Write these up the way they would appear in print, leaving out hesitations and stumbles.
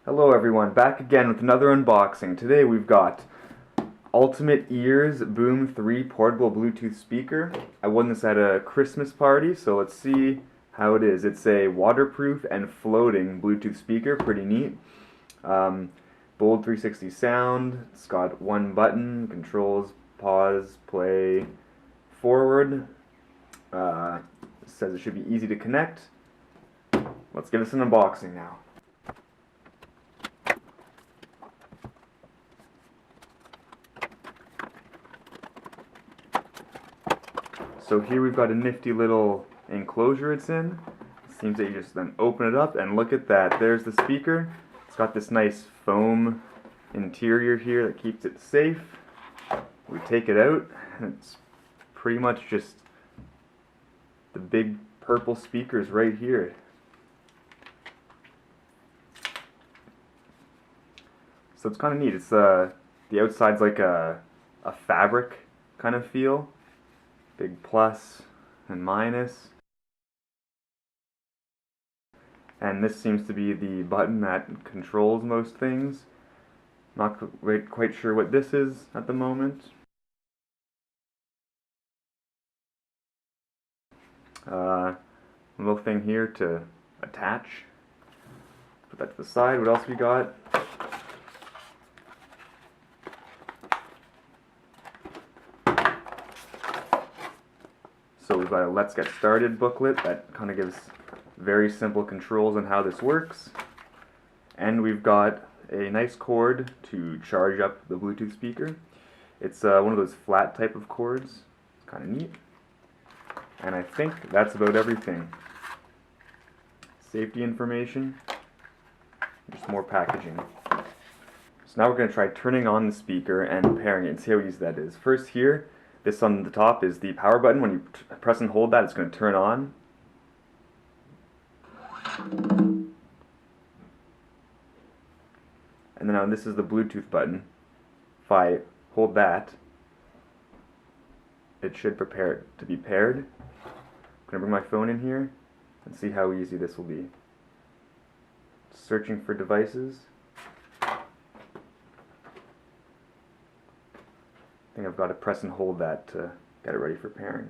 Hello everyone, back again with another unboxing. Today we've got Ultimate Ears Boom 3 portable Bluetooth speaker. I won this at a Christmas party, so let's see how it is. It's a waterproof and floating Bluetooth speaker, pretty neat. Bold 360 sound, it's got one button, controls pause, play, forward. Says it should be easy to connect. Let's give this an unboxing now. So here we've got a nifty little enclosure it's in. It seems that you just then open it up and look at that. There's the speaker. It's got this nice foam interior here that keeps it safe. We take it out and it's pretty much just the big purple speakers right here. So it's kind of neat. It's the outside's like a fabric kind of feel. Big plus and minus. And this seems to be the button that controls most things. Not quite sure what this is at the moment. Little thing here to attach. Put that to the side. What else we got? So we've got a Let's Get Started booklet that kind of gives very simple controls on how this works. And we've got a nice cord to charge up the Bluetooth speaker. It's one of those flat type of cords. It's kind of neat. And I think that's about everything. Safety information. Just more packaging. So now we're going to try turning on the speaker and pairing it and see how easy that is. First here, this on the top is the power button. When you press and hold that, it's going to turn on. And then now this is the Bluetooth button. If I hold that, it should prepare it to be paired. I'm going to bring my phone in here and see how easy this will be. Searching for devices. I think I've got to press and hold that to get it ready for pairing.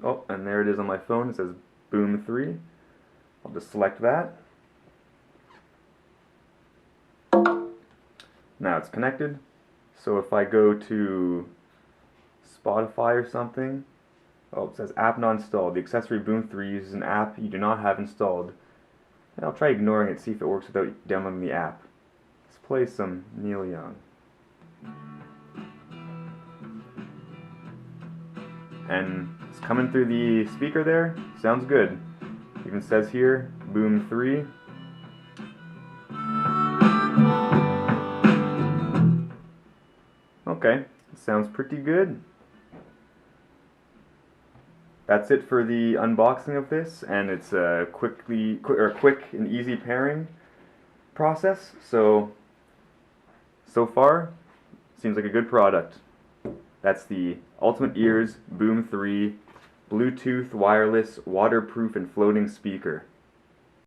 Oh, and there it is on my phone. It says Boom 3. I'll just select that. Now it's connected. So if I go to Spotify or something, oh, it says app not installed. The accessory Boom 3 uses an app you do not have installed. And I'll try ignoring it, see if it works without downloading the app. Let's play some Neil Young. And it's coming through the speaker there. Sounds good. Even says here, Boom 3. Okay, sounds pretty good. That's it for the unboxing of this, and it's a quick and easy pairing process. So far, seems like a good product. That's the Ultimate Ears Boom 3 Bluetooth wireless waterproof and floating speaker.